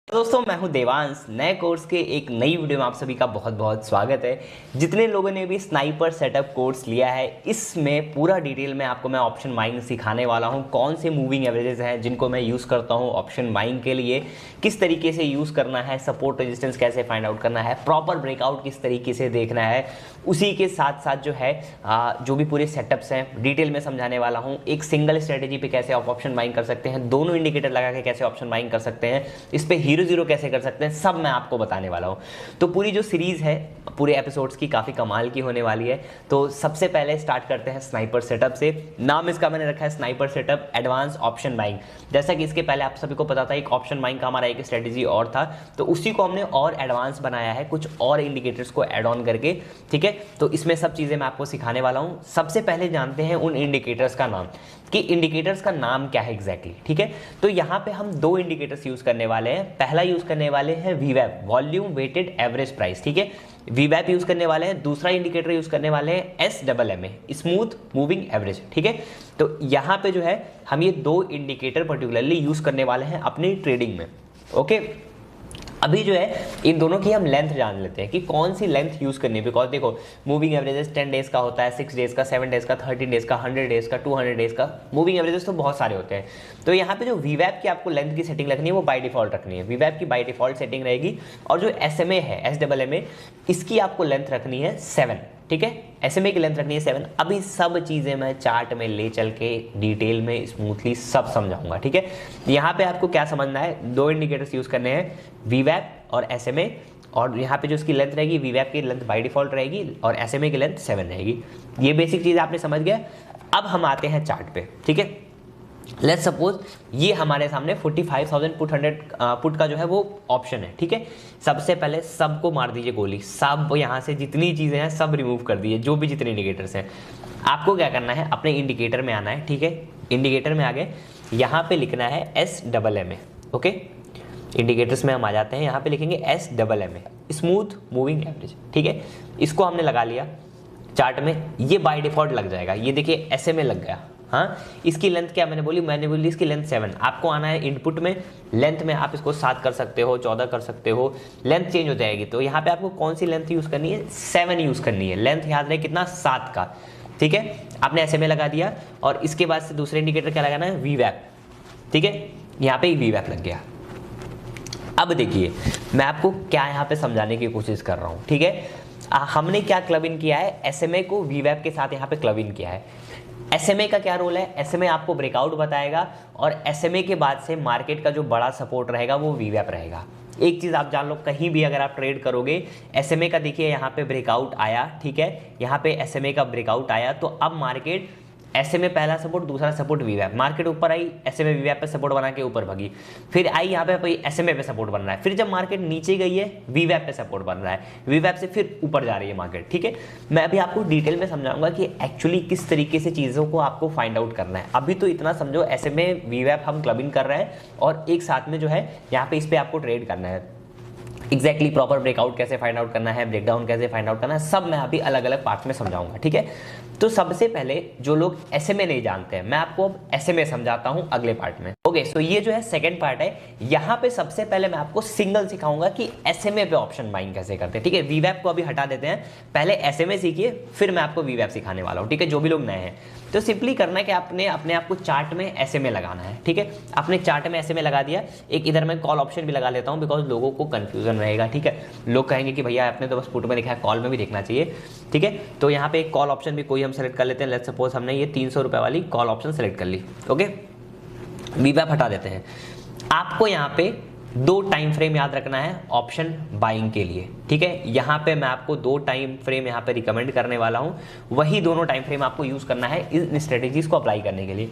दोस्तों मैं हूं देवांश। नए कोर्स के एक नई वीडियो में आप सभी का बहुत बहुत स्वागत है। जितने लोगों ने भी स्नाइपर सेटअप कोर्स लिया है, इसमें पूरा डिटेल में आपको मैं ऑप्शन बाइंग सिखाने वाला हूं। कौन से मूविंग एवरेजेस हैं जिनको मैं यूज़ करता हूं ऑप्शन बाइंग के लिए, किस तरीके से यूज़ करना है, सपोर्ट रेजिस्टेंस कैसे फाइंड आउट करना है, प्रॉपर ब्रेकआउट किस तरीके से देखना है। उसी के साथ साथ जो है जो भी पूरे सेटअप्स हैं डिटेल में समझाने वाला हूँ। एक सिंगल स्ट्रेटेजी पे कैसे आप ऑप्शन बाइंग कर सकते हैं, दोनों इंडिकेटर लगा के कैसे ऑप्शन बाइंग कर सकते हैं, इस पे हीरो जीरो कैसे कर सकते हैं, सब मैं आपको बताने वाला हूँ। तो पूरी जो सीरीज है पूरे एपिसोड्स की काफ़ी कमाल की होने वाली है। तो सबसे पहले स्टार्ट करते हैं स्नाइपर सेटअप से। नाम इसका मैंने रखा है sniper setup advance option buying. जैसा कि इसके पहले आप सभी को पता था एक ऑप्शन बाइंग का हमारा एक स्ट्रेटेजी और था, तो उसी को हमने और एडवांस बनाया है कुछ और इंडिकेटर्स को ऐड ऑन करके। ठीक है, तो इसमें सब चीज़ें मैं आपको सिखाने वाला हूँ। सबसे पहले जानते हैं उन इंडिकेटर्स का नाम कि इंडिकेटर्स का नाम क्या है एग्जैक्टली। ठीक है, तो यहाँ पे हम दो इंडिकेटर्स यूज करने वाले हैं। पहला यूज करने वाले हैं वीवैप, वॉल्यूम वेटेड एवरेज प्राइस। ठीक है, वीवैप यूज करने वाले हैं। दूसरा इंडिकेटर यूज करने वाले हैं SMMA, स्मूथ मूविंग एवरेज। ठीक है, तो यहाँ पे जो है हम ये दो इंडिकेटर पर्टिकुलरली यूज करने वाले हैं अपनी ट्रेडिंग में। ओके, अभी जो है इन दोनों की हम लेंथ जान लेते हैं कि कौन सी लेंथ यूज करनी है। बिकॉज देखो मूविंग एवरेजेस 10 डेज का होता है, 6 डेज का, 7 डेज का, 13 डेज का, 100 डेज का, 200 डेज का। मूविंग एवरेजेस तो बहुत सारे होते हैं। तो यहाँ पे जो वीवैप की आपको लेंथ की सेटिंग रखनी है वो बाय डिफॉल्ट रखनी है। वीवैप की बाय डिफॉल्ट सेटिंग रहेगी। और जो SMA है, SMMA, इसकी आपको लेंथ रखनी है 7। ठीक है, SMA की लेंथ रखनी है 7। अभी सब चीज़ें मैं चार्ट में ले चल के डिटेल में स्मूथली सब समझाऊंगा। ठीक है, यहाँ पे आपको क्या समझना है, दो इंडिकेटर्स यूज करने हैं, वीवैप और SMA। और यहाँ पे जो इसकी लेंथ रहेगी, वीवैप की लेंथ बाय डिफॉल्ट रहेगी और SMA की लेंथ 7 रहेगी। ये बेसिक चीज़ आपने समझ गया। अब हम आते हैं चार्ट पे। ठीक है, लेट्स सपोज ये हमारे सामने 45,000 पुट का जो है वो ऑप्शन है। ठीक है, सबसे पहले सबको मार दीजिए गोली, सब यहाँ से जितनी चीज़ें हैं सब रिमूव कर दीजिए, जो भी जितने इंडिकेटर्स हैं। आपको क्या करना है, अपने इंडिकेटर में आना है। ठीक है, इंडिकेटर में आ गए, यहाँ पे लिखना है SMMA। ओके, इंडिकेटर्स में हम आ जाते हैं, यहाँ पे लिखेंगे SMMA, स्मूथ मूविंग एवरेज। ठीक है, इसको हमने लगा लिया चार्ट में, ये बाय डिफॉल्ट लग जाएगा। ये देखिए SMA लग गया। हाँ, इसकी लेंथ क्या मैंने बोली इसकी लेंथ 7। आपको आना है इनपुट में, लेंथ में आप इसको 7 कर सकते हो, 14 कर सकते हो, लेंथ चेंज हो जाएगी। तो यहाँ पे आपको कौन सी लेंथ यूज करनी है, 7 यूज करनी है। लेंथ याद रहे कितना, 7 का। ठीक है, आपने SMA लगा दिया और इसके बाद से दूसरे इंडिकेटर क्या लगाना है, वीवैप। ठीक है, यहाँ पे वीवैप लग गया। अब देखिए मैं आपको क्या यहाँ पे समझाने की कोशिश कर रहा हूँ। ठीक है, हमने क्या क्लब इन किया है, SMA को वीवैप के साथ यहाँ पे क्लब इन किया है। SMA का क्या रोल है, SMA आपको ब्रेकआउट बताएगा और SMA के बाद से मार्केट का जो बड़ा सपोर्ट रहेगा वो वीवैप रहेगा। एक चीज आप जान लो, कहीं भी अगर आप ट्रेड करोगे, SMA का देखिए यहाँ पे ब्रेकआउट आया। ठीक है, यहाँ पे SMA का ब्रेकआउट आया, तो अब मार्केट SMA पहला सपोर्ट, दूसरा सपोर्ट वीवैप, मार्केट ऊपर आई, SMA वीवैप पे सपोर्ट बना के ऊपर भगी, फिर आई यहाँ पे SMA पे सपोर्ट बन रहा है, फिर जब मार्केट नीचे गई है वीवैप पे सपोर्ट बन रहा है, वीवैप से फिर ऊपर जा रही है मार्केट। ठीक है, मैं अभी आपको डिटेल में समझाऊंगा कि एक्चुअली किस तरीके से चीज़ों को आपको फाइंड आउट करना है। अभी तो इतना समझो SMA वीवैप हम क्लबिंग कर रहे हैं और एक साथ में जो है यहाँ पे इस पर आपको ट्रेड करना है। एग्जैक्टली प्रॉपर ब्रेकआउट कैसे फाइंड आउट करना है, ब्रेकडाउन कैसे फाइंड आउट करना है, सब मैं अभी अलग अलग पार्ट में समझाऊंगा। ठीक है, तो सबसे पहले जो लोग SMA नहीं जानते हैं, मैं आपको अब SMA समझाता हूं अगले पार्ट में। ओके, सो ये जो है सेकंड पार्ट है। यहाँ पे सबसे पहले मैं आपको सिंगल सिखाऊंगा कि SMA पे ऑप्शन बाइंग कैसे करते हैं। ठीक है, वीवैप को अभी हटा देते हैं, पहले SMA सीखिए, फिर मैं आपको वीवैप सिखाने वाला हूँ। ठीक है, जो भी लोग नए हैं तो सिंपली करना है कि आपने अपने आप को चार्ट में SMA लगाना है। ठीक है, आपने चार्ट में SMA लगा दिया, एक इधर मैं कॉल ऑप्शन भी लगा लेता हूँ बिकॉज लोगों को कंफ्यूजन रहेगा। ठीक है, लोग कहेंगे कि भैया आपने तो बस पुट में लिखा है, कॉल में भी देखना चाहिए। ठीक है, तो यहाँ पे एक कॉल ऑप्शन भी कोई हम सेलेक्ट कर लेते हैं। लेट्स सपोज हमने ये 300 रुपए वाली कॉल ऑप्शन सेलेक्ट कर ली। ओके, वीवैप हटा देते हैं। आपको यहाँ पे दो टाइम फ्रेम याद रखना है ऑप्शन बाइंग के लिए। ठीक है, यहाँ पे मैं आपको दो टाइम फ्रेम यहाँ पे रिकमेंड करने वाला हूँ, वही दोनों टाइम फ्रेम आपको यूज करना है इन स्ट्रेटेजीज को अप्लाई करने के लिए।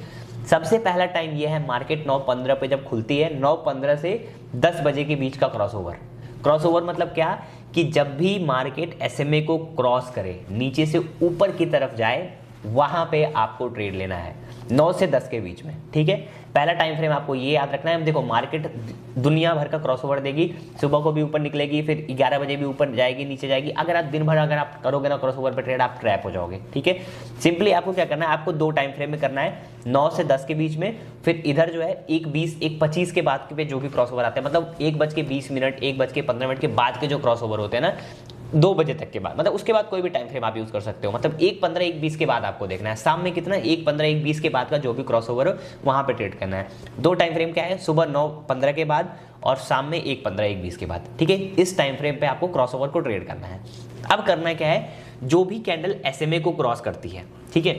सबसे पहला टाइम ये है, मार्केट 9:15 पे जब खुलती है, 9:15 से 10 बजे के बीच का क्रॉसओवर। क्रॉसओवर मतलब क्या, कि जब भी मार्केट SMA को क्रॉस करे, नीचे से ऊपर की तरफ जाए, वहां पे आपको ट्रेड लेना है 9 से 10 के बीच में। ठीक है, पहला टाइम फ्रेम आपको ये याद रखना है। देखो मार्केट दुनिया भर का क्रॉसओवर देगी, सुबह को भी ऊपर निकलेगी, फिर 11 बजे भी ऊपर जाएगी, नीचे जाएगी। अगर आप दिन भर अगर आप करोगे ना क्रॉसओवर पे ट्रेड, आप ट्रैप हो जाओगे। ठीक है, सिंपली आपको क्या करना है, आपको 2 टाइम फ्रेम में करना है, 9 से 10 के बीच में, फिर इधर जो है 1:20 1:25 के बाद पे जो भी क्रॉसओवर आते हैं, मतलब 1:20 1:15 के बाद के जो क्रॉसओवर होते हैं ना, 2 बजे तक के बाद, मतलब उसके बाद कोई भी टाइम फ्रेम आप यूज कर सकते हो। मतलब 1:15 1:20 के बाद आपको देखना है, शाम में कितना 1:15 1:20 के बाद का जो भी क्रॉसओवर हो वहां पे ट्रेड करना है। 2 टाइम फ्रेम क्या है, सुबह 9:15 के बाद और शाम में 1:15 1:20 के बाद। ठीक है, इस टाइम फ्रेम पे आपको क्रॉसओवर को ट्रेड करना है। अब करना क्या है, जो भी कैंडल SMA को क्रॉस करती है, ठीक है,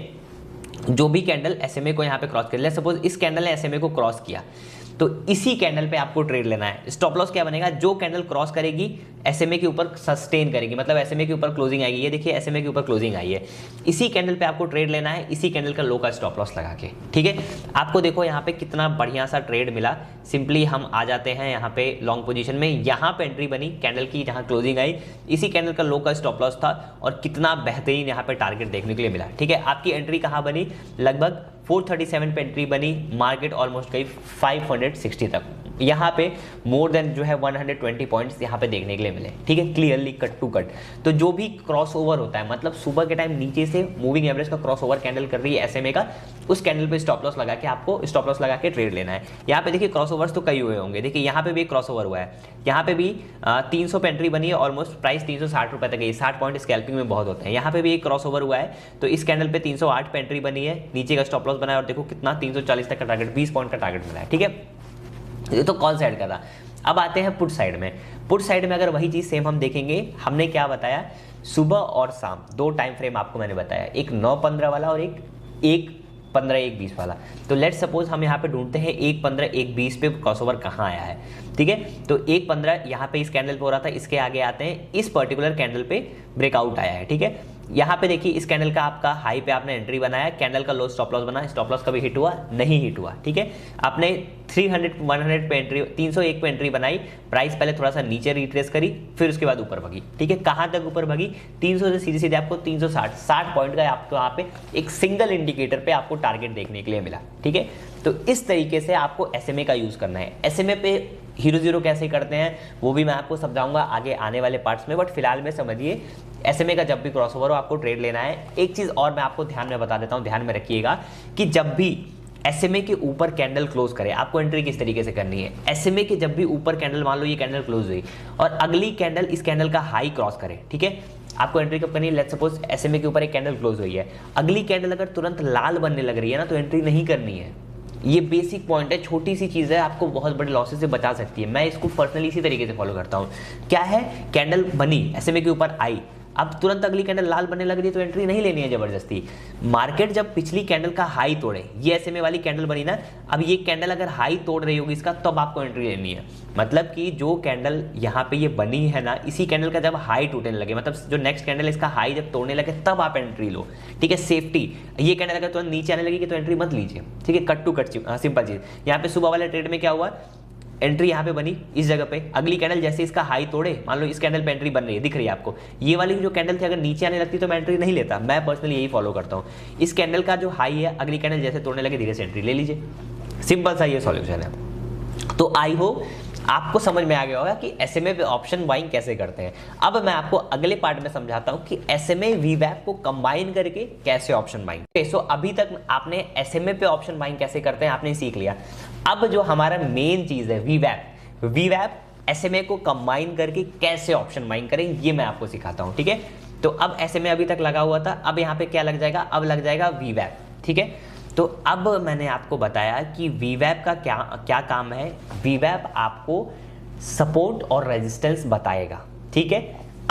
जो भी कैंडल SMA को यहाँ पे क्रॉस कर ले, सपोज इस कैंडल ने SMA को क्रॉस किया, तो इसी कैंडल पे आपको ट्रेड लेना है। स्टॉप लॉस क्या बनेगा, जो कैंडल क्रॉस करेगी SMA के ऊपर सस्टेन करेगी, मतलब SMA के ऊपर क्लोजिंग आएगी। ये देखिए SMA के ऊपर क्लोजिंग आई है, इसी कैंडल पे आपको ट्रेड लेना है, इसी कैंडल का लो का स्टॉप लॉस लगा के। ठीक है, आपको देखो यहाँ पे कितना बढ़िया सा ट्रेड मिला। सिंपली हम आ जाते हैं यहाँ पे लॉन्ग पोजीशन में, यहाँ पे एंट्री बनी कैंडल की, जहाँ क्लोजिंग आई, इसी कैंडल का लो का स्टॉप लॉस था, और कितना बेहतरीन यहाँ पे टारगेट देखने के लिए मिला। ठीक है, आपकी एंट्री कहाँ बनी, लगभग 437 पे एंट्री बनी, मार्केट ऑलमोस्ट गई 560 तक। यहाँ पे मोर देन जो है 120 पॉइंट्स यहाँ पे देखने के लिए मिले। ठीक है, क्लियरली कट टू कट। तो जो भी क्रॉस ओवर होता है, मतलब सुबह के टाइम नीचे से मूविंग एवरेज का क्रॉस ओवर कैंडल कर रही है SMA का, उस कैंडल पे स्टॉप लॉस लगा के आपको स्टॉप लॉस लगा के ट्रेड लेना है। यहाँ पे देखिए क्रॉस ओवर्स तो कई हुए होंगे, देखिए यहाँ पे भी क्रॉस ओवर हुआ है, यहाँ पे भी 300 पे एंट्री बनी है, ऑलमोस्ट प्राइस 360 रुपए तक गई, 60 पॉइंट स्कैल्पिंग में बहुत होते हैं। यहाँ पे भी एक क्रॉस ओवर हुआ है, तो इस कैंडल पे 308 पे एंट्री बनी है, नीचे का स्टॉप लॉस बना है, और देखो कितना 340 तक का टारगेट, 20 पॉइंट का टारगेट मिला है। ठीक है, ये तो कॉल साइड का था। अब आते हैं पुट साइड में। पुट साइड में अगर वही चीज सेम हम देखेंगे, हमने क्या बताया, सुबह और शाम 2 टाइम फ्रेम आपको मैंने बताया, एक 9:15 वाला और एक 1:15 1:20 वाला। तो लेट्स सपोज हम यहाँ पे ढूंढते हैं 1:15 1:20 पे क्रॉसओवर कहाँ आया है। ठीक है, तो 1:15 यहाँ पे इस कैंडल पे हो रहा था, इसके आगे आते हैं, इस पर्टिकुलर कैंडल पे ब्रेकआउट आया है। ठीक है, यहाँ पे देखिए इस कैंडल का आपका हाई पे आपने एंट्री बनाया, कैंडल का लो स्टॉप लॉस बना, स्टॉप लॉस कभी हिट हुआ नहीं, हिट हुआ। ठीक है, आपने 100 पे एंट्री 301 पे एंट्री बनाई, प्राइस पहले थोड़ा सा नीचे रिट्रेस करी, फिर उसके बाद ऊपर भगी। ठीक है, कहाँ तक ऊपर भगी, 300 से सीधे सीधे आपको 360 पॉइंट का आपको यहाँ पे एक सिंगल इंडिकेटर पे आपको टारगेट देखने के लिए मिला। ठीक है, तो इस तरीके से आपको SMA का यूज करना है। SMA पे हीरो जीरो कैसे करते हैं वो भी मैं आपको समझाऊंगा आगे आने वाले पार्ट्स में, बट फिलहाल में समझिए SMA का जब भी क्रॉसओवर हो आपको ट्रेड लेना है। एक चीज और मैं आपको ध्यान में बता देता हूं, ध्यान में रखिएगा कि जब भी SMA के ऊपर कैंडल क्लोज करे, आपको एंट्री किस तरीके से करनी है। SMA के जब भी ऊपर कैंडल, मान लो ये कैंडल क्लोज हुई और अगली कैंडल इस कैंडल का हाई क्रॉस करे, ठीक है, आपको एंट्री कब करनी है, लेट्स सपोज SMA के ऊपर एक कैंडल क्लोज हुई है, अगली कैंडल अगर तुरंत लाल बनने लग रही है ना, तो एंट्री नहीं करनी है। ये बेसिक पॉइंट है, छोटी सी चीज है, आपको बहुत बड़े लॉसेस से बचा सकती है। मैं इसको पर्सनली इसी तरीके से फॉलो करता हूँ। क्या है, कैंडल बनी SMA के ऊपर आई, अब तुरंत अगली कैंडल लाल बनने लग रही है, तो एंट्री नहीं लेनी है जबरदस्ती। मार्केट जब पिछली कैंडल का हाई तोड़े, ये SMA वाली कैंडल बनी ना, अब ये कैंडल अगर हाई तोड़ रही होगी इसका, तब आपको एंट्री लेनी है। मतलब कि जो कैंडल यहाँ पे ये बनी है ना, इसी कैंडल का जब हाई टूटने लगे, मतलब जो नेक्स्ट कैंडल इसका हाई जब तोड़ने लगे, तब आप एंट्री लो। ठीक है, सेफ्टी। ये कैंडल अगर तुरंत नीचे आने लगेगी तो एंट्री मत लीजिए। ठीक है, कट टू कट सिंपल चीज। यहाँ पे सुबह वाले ट्रेड में क्या हुआ, एंट्री यहाँ पे बनी इस जगह पे, अगली कैंडल जैसे इसका हाई तोड़े, मान लो इस कैंडल पे एंट्री बन रही है, दिख रही है आपको, ये वाली जो कैंडल थी अगर नीचे आने लगती तो मैं एंट्री नहीं लेता। मैं पर्सनली यही फॉलो करता हूँ, इस कैंडल का जो हाई है अगली कैंडल जैसे तोड़ने लगे धीरे से एंट्री ले लीजिए। सिंपल सा ये सॉल्यूशन है। तो आई होप आपको समझ में आ गया होगा कि SMA पे ऑप्शन बाइंग कैसे करते हैं। अब मैं आपको अगले पार्ट में समझाता हूं कि SMA VWAP को कंबाइन करके कैसे ऑप्शन बाइंग। सो अभी तक आपने SMA पे ऑप्शन बाइंग कैसे करते हैं आपने सीख लिया। अब जो हमारा मेन चीज है VWAP SMA को कंबाइन करके कैसे ऑप्शन बाइंग करें, ये मैं आपको सिखाता हूं। ठीक है, तो अब SMA अभी तक लगा हुआ था, अब यहाँ पे क्या लग जाएगा, अब लग जाएगा VWAP। ठीक है, तो अब मैंने आपको बताया कि VWAP का क्या काम है। VWAP आपको सपोर्ट और रेजिस्टेंस बताएगा। ठीक है,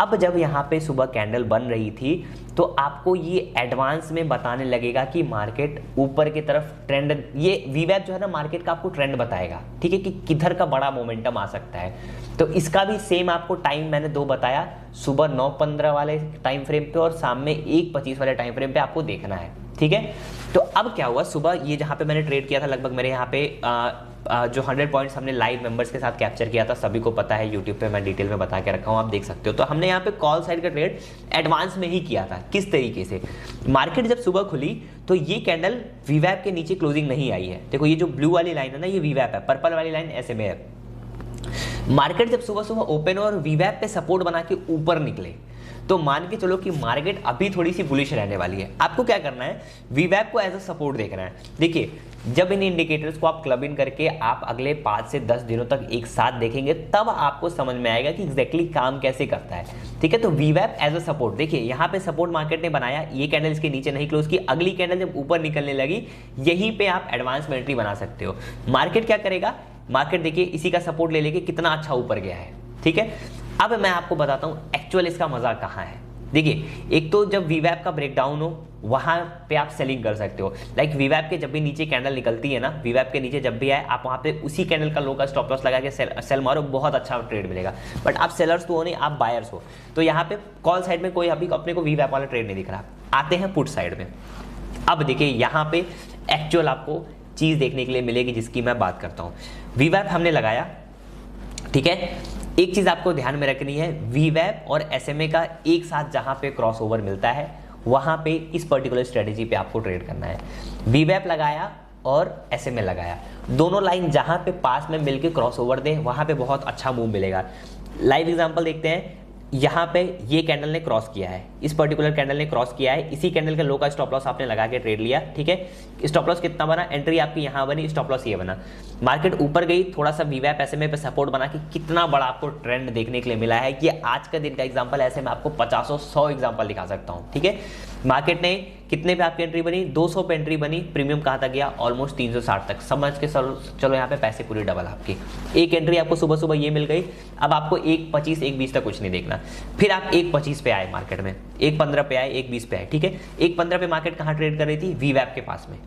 अब जब यहाँ पे सुबह कैंडल बन रही थी तो आपको ये एडवांस में बताने लगेगा कि मार्केट ऊपर की तरफ ट्रेंड, ये VWAP जो है ना मार्केट का आपको ट्रेंड बताएगा। ठीक है, कि किधर का बड़ा मोमेंटम आ सकता है। तो इसका भी सेम आपको टाइम मैंने 2 बताया, सुबह 9:15 वाले टाइम फ्रेम पे और शाम में 1:25 वाले टाइम फ्रेम पे आपको देखना है। ठीक है, तो अब क्या हुआ, सुबह ये जहाँ पे मैंने ट्रेड किया था लगभग मेरे यहाँ पे जो 100 पॉइंट्स हमने लाइव मेंबर्स के साथ कैप्चर किया था, सभी को पता है, यूट्यूब पे मैं डिटेल में बता के रखा हूँ, आप देख सकते हो। तो हमने यहाँ पे कॉल साइड का ट्रेड एडवांस में ही किया था। किस तरीके से, मार्केट जब सुबह खुली तो ये कैंडल वीवैप के नीचे क्लोजिंग नहीं आई है। देखो ये जो ब्लू वाली लाइन है ना, ये वीवैप है, पर्पल वाली लाइन SMA है। मार्केट जब सुबह सुबह ओपन और वीवैप पे सपोर्ट बना के ऊपर निकले तो मान के चलो कि मार्केट अभी थोड़ी सी बुलिश रहने वाली है। आपको क्या करना है, वीवैप को एज अ सपोर्ट देखना है। देखिए जब इन इंडिकेटर्स को आप क्लब इन करके आप अगले 5 से 10 दिनों तक एक साथ देखेंगे तब आपको समझ में आएगा कि एग्जैक्टली काम कैसे करता है। ठीक है, तो वीवैप एज अ सपोर्ट, देखिए यहाँ पे सपोर्ट मार्केट ने बनाया, ये कैंडल इसके नीचे नहीं क्लोज की, अगली कैंडल जब ऊपर निकलने लगी यहीं पे आप एडवांस में एंट्री बना सकते हो। मार्केट क्या करेगा, मार्केट देखिए इसी का सपोर्ट ले लेके कितना अच्छा ऊपर गया है। ठीक है, अब मैं आपको बताता हूं एक्चुअल इसका मजा कहां है। देखिए एक तो जब वीवैप का ब्रेकडाउन हो वहां पे आप सेलिंग कर सकते हो। लाइक वीवैप के जब भी नीचे कैंडल निकलती है ना, वीवैप के नीचे जब भी आए आप वहां पे उसी कैंडल का लो का स्टॉप लॉस लगा के सेल मारो, बहुत अच्छा ट्रेड मिलेगा। बट आप सेलर्स तो हो नहीं, आप बायर्स हो, तो यहाँ पे कॉल साइड में कोई अभी अपने को वीवैप वाला ट्रेड नहीं दिख रहा। आते हैं पुट साइड में। अब देखिए यहाँ पे एक्चुअल आपको चीज देखने के लिए मिलेगी जिसकी मैं बात करता हूँ। वीवैप हमने लगाया, ठीक है, एक चीज आपको ध्यान में रखनी है, वीवैप और SMA का एक साथ जहां पे क्रॉसओवर मिलता है वहां पे इस पर्टिकुलर स्ट्रेटेजी पे आपको ट्रेड करना है। वीवैप लगाया और SMA लगाया, दोनों लाइन जहां पे पास में मिलके क्रॉसओवर दे वहां पे बहुत अच्छा मूव मिलेगा। लाइव एग्जांपल देखते हैं, यहाँ पे ये कैंडल ने क्रॉस किया है, इस पर्टिकुलर कैंडल ने क्रॉस किया है, इसी कैंडल का लो का स्टॉप लॉस आपने लगा के ट्रेड लिया। ठीक है, स्टॉप लॉस कितना बना, एंट्री आपकी यहाँ बनी, स्टॉप लॉस ये बना। मार्केट ऊपर गई, थोड़ा सा वीवैप SMA पे सपोर्ट बना के कितना बड़ा आपको ट्रेंड देखने के लिए मिला है कि आज का दिन का एग्जांपल ऐसे मैं आपको 50-100 एग्जांपल दिखा सकता हूँ। ठीक है, मार्केट ने कितने पे आपकी एंट्री बनी, 200 पे एंट्री बनी, प्रीमियम कहाँ तक गया, ऑलमोस्ट 360 तक। समझ के चलो यहाँ पे पैसे पूरी डबल आपकी। एक एंट्री आपको सुबह सुबह ये मिल गई, अब आपको 1.25 1.20 तक कुछ नहीं देखना। फिर आप 1.25 पे आए मार्केट में, 1.15 पे आए, 1.20 पे आए। ठीक है, 1.15 पे मार्केट कहाँ ट्रेड कर रही थी, वीवैप के पास में।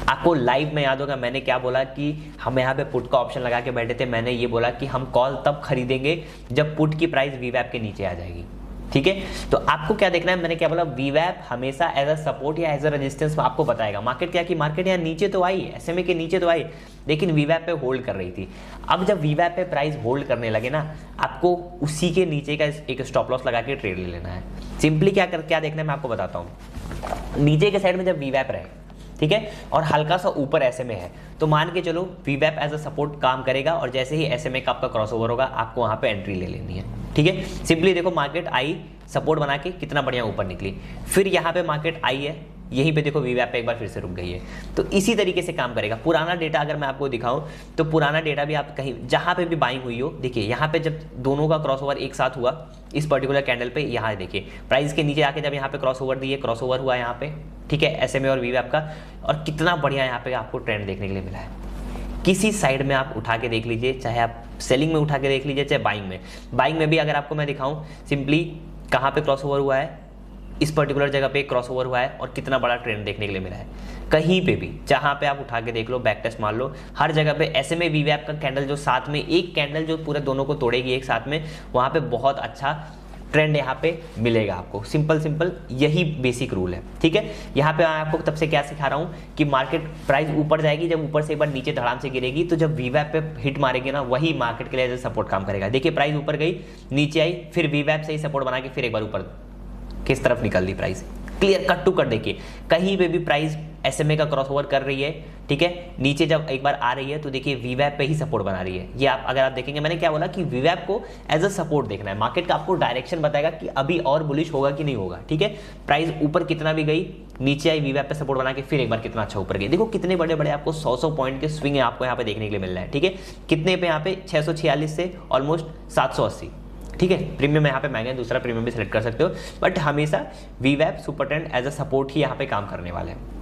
आपको लाइव में याद होगा मैंने क्या बोला कि हम यहाँ पे पुट का ऑप्शन लगा के बैठे थे। मैंने ये बोला कि हम कॉल तब खरीदेंगे जब पुट की प्राइस वीवैप के नीचे आ जाएगी। ठीक है, तो आपको क्या देखना है, मैंने क्या बोला, वीवैप हमेशा एज अ सपोर्ट या एज अ रेजिस्टेंस आपको बताएगा। मार्केट क्या कि मार्केट यहाँ नीचे तो आई, SMA के नीचे तो आई, लेकिन वीवैप पे होल्ड कर रही थी। अब जब वीवैप पे प्राइस होल्ड करने लगे ना, आपको उसी के नीचे का एक स्टॉप लॉस लगा के ट्रेड ले लेना है। सिंपली क्या देखना है मैं आपको बताता हूँ। नीचे के साइड में जब वीवैप रहे, ठीक है, और हल्का सा ऊपर SMA है, तो मान के चलो वीवैप एज अ सपोर्ट काम करेगा और जैसे ही SMA का आपका क्रॉसओवर होगा आपको वहां पे एंट्री ले लेनी है। ठीक है, सिंपली देखो मार्केट आई, सपोर्ट बना के कितना बढ़िया ऊपर निकली, फिर यहाँ पे मार्केट आई है, यहीं पे देखो वीवैप पे एक बार फिर से रुक गई है। तो इसी तरीके से काम करेगा। पुराना डेटा अगर मैं आपको दिखाऊं तो पुराना डेटा भी आप कहीं जहां पे भी बाइंग हुई हो, देखिए यहाँ पे जब दोनों का क्रॉसओवर एक साथ हुआ इस पर्टिकुलर कैंडल पे, यहाँ देखिए प्राइस के नीचे आके जब यहाँ पे क्रॉसओवर दिए, क्रॉसओवर हुआ यहाँ पे, ठीक है, SMA और वीवैप का, और कितना बढ़िया यहाँ पे आपको ट्रेंड देखने के लिए मिला है। किसी साइड में आप उठा के देख लीजिए, चाहे आप सेलिंग में उठा के देख लीजिए, चाहे बाइंग में भी अगर आपको मैं दिखाऊं, सिंपली कहाँ पे क्रॉसओवर हुआ है, इस पर्टिकुलर जगह पे क्रॉसओवर हुआ है और कितना बड़ा ट्रेंड देखने के लिए मिला है। कहीं पे भी जहां पे आप उठा के देख लो, बैक टेस्ट मार लो, हर जगह पे SMA वीवैप का कैंडल जो साथ में, एक कैंडल जो पूरे दोनों को तोड़ेगी एक साथ में, वहां पे बहुत अच्छा ट्रेंड यहाँ पे मिलेगा आपको। सिंपल यही बेसिक रूल है। ठीक है, यहाँ पे मैं आपको तब से क्या सिखा रहा हूँ कि मार्केट प्राइस ऊपर जाएगी, जब ऊपर से एक बार नीचे धड़ाम से गिरेगी तो जब वीवैप पे हिट मारेगी ना, वही मार्केट के लिए एज ए सपोर्ट काम करेगा। देखिए प्राइस ऊपर गई, नीचे आई, फिर वीवैप से ही सपोर्ट बना के फिर एक बार ऊपर किस तरफ निकल दी price, clear cut to cut. देखिए कहीं पे भी प्राइस SMA का क्रॉसओवर कर रही है, ठीक है, नीचे जब एक बार आ रही है तो देखिए वीवैप पे ही सपोर्ट बना रही है। ये आप अगर आप देखेंगे, मैंने क्या बोला कि वीवैप को एज अ सपोर्ट देखना है। मार्केट का आपको डायरेक्शन बताएगा कि अभी और बुलिश होगा कि नहीं होगा। ठीक है, प्राइस ऊपर कितना भी गई, नीचे आई, वीवैप पे सपोर्ट बना के फिर एक बार कितना अच्छा ऊपर गई। देखो कितने बड़े बड़े आपको 100 पॉइंट के स्विंग आपको यहाँ पे देखने के लिए मिल रहा है। ठीक है, कितने पे यहाँ पे 646 से ऑलमोस्ट 780। ठीक है, प्रीमियम यहाँ पे महंगा है, दूसरा प्रीमियम भी सिलेक्ट कर सकते हो, बट हमेशा वीवैप super trend as a support ही यहाँ पे काम करने वाले हैं।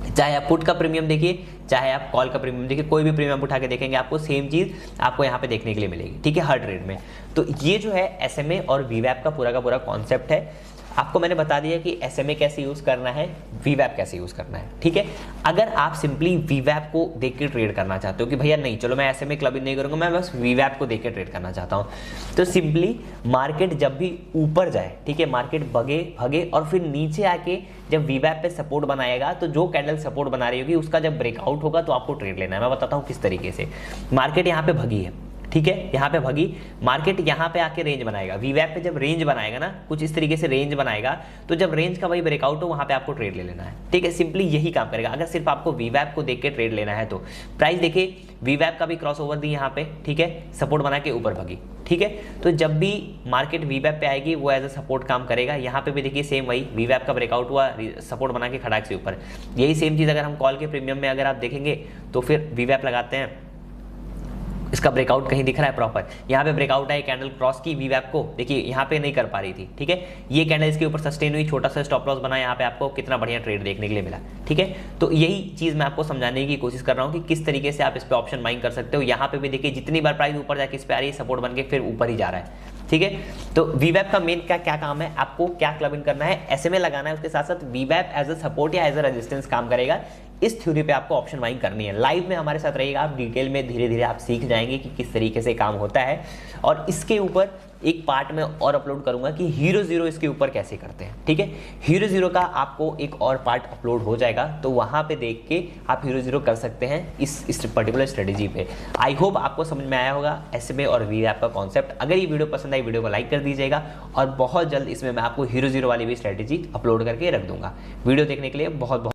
चाहे आप पुट का प्रीमियम देखिए, चाहे आप कॉल का प्रीमियम देखिए, कोई भी प्रीमियम उठा के देखेंगे आपको सेम चीज आपको यहाँ पे देखने के लिए मिलेगी। ठीक है, हर ट्रेड में। तो ये जो है SMA और वीवैप का पूरा कॉन्सेप्ट है। आपको मैंने बता दिया कि SMA कैसे यूज़ करना है, VWAP कैसे यूज़ करना है, ठीक है। अगर आप सिंपली VWAP को देख के ट्रेड करना चाहते हो कि भैया नहीं चलो मैं SMA क्लब इन नहीं करूँगा, मैं बस VWAP को देख के ट्रेड करना चाहता हूँ, तो सिंपली मार्केट जब भी ऊपर जाए, ठीक है, मार्केट भगे और फिर नीचे आके जब VWAP पे सपोर्ट बनाएगा, तो जो कैंडल सपोर्ट बना रही होगी उसका जब ब्रेकआउट होगा तो आपको ट्रेड लेना है। मैं बताता हूँ किस तरीके से। मार्केट यहाँ पे भगी है, ठीक है, यहाँ पे भगी, मार्केट यहाँ पे आके रेंज बनाएगा, VWAP पे जब रेंज बनाएगा ना, कुछ इस तरीके से रेंज बनाएगा, तो जब रेंज का वही ब्रेकआउट हो वहाँ पे आपको ट्रेड ले लेना है, ठीक है। सिंपली यही काम करेगा। अगर सिर्फ आपको VWAP को देख के ट्रेड लेना है तो प्राइस देखिए, VWAP का भी क्रॉस ओवर दी यहाँ पे, ठीक है, सपोर्ट बना के ऊपर भगी, ठीक है। तो जब भी मार्केट VWAP पे आएगी वो एज अ सपोर्ट काम करेगा। यहाँ पे भी देखिए सेम वही, VWAP का ब्रेकआउट हुआ, सपोर्ट बना के खड़ाक से ऊपर। यही सेम चीज़ अगर हम कॉल के प्रीमियम में अगर आप देखेंगे तो फिर VWAP लगाते हैं, इसका ब्रेकआउट कहीं दिख रहा है प्रॉपर, यहाँ पे ब्रेकआउट है, कैंडल क्रॉस की VWAP को, देखिए यहाँ पे नहीं कर पा रही थी, ठीक है। ये कैंडल इसके ऊपर सस्टेन हुई, छोटा सा स्टॉप लॉस बना, यहाँ पे आपको कितना बढ़िया ट्रेड देखने के लिए मिला, ठीक है। तो यही चीज़ मैं आपको समझाने की कोशिश कर रहा हूँ कि किस तरीके से आप इस पर ऑप्शन बाइंग कर सकते हो। यहाँ पे भी देखिए जितनी बार प्राइस ऊपर जाके इस पे आ रही है, सपोर्ट बन के फिर ऊपर ही जा रहा है, ठीक है। तो VWAP का मेन क्या काम है, आपको क्या क्लब इन करना है, SMA लगाना है, उसके साथ साथ VWAP एज अ सपोर्ट या एज अ रेजिस्टेंस काम करेगा। इस थ्योरी पे आपको ऑप्शन बाइंग करनी है। लाइव में हमारे साथ रहिएगा, आप डिटेल में धीरे धीरे आप सीख जाएंगे कि किस तरीके से काम होता है। और इसके ऊपर एक पार्ट में और अपलोड करूंगा कि हीरो जीरो इसके ऊपर कैसे करते हैं, ठीक है। हीरो जीरो का आपको एक और पार्ट अपलोड हो जाएगा, तो वहां पे देख के आप हीरो जीरो कर सकते हैं इस पर्टिकुलर स्ट्रेटेजी पे। आई होप आपको समझ में आया होगा SMA और VWAP का कॉन्सेप्ट। अगर ये वीडियो पसंद आई, वीडियो को लाइक कर दीजिएगा, और बहुत जल्द इसमें मैं आपको हीरो जीरो वाली भी स्ट्रेटेजी अपलोड करके रख दूंगा। वीडियो देखने के लिए बहुत बहुत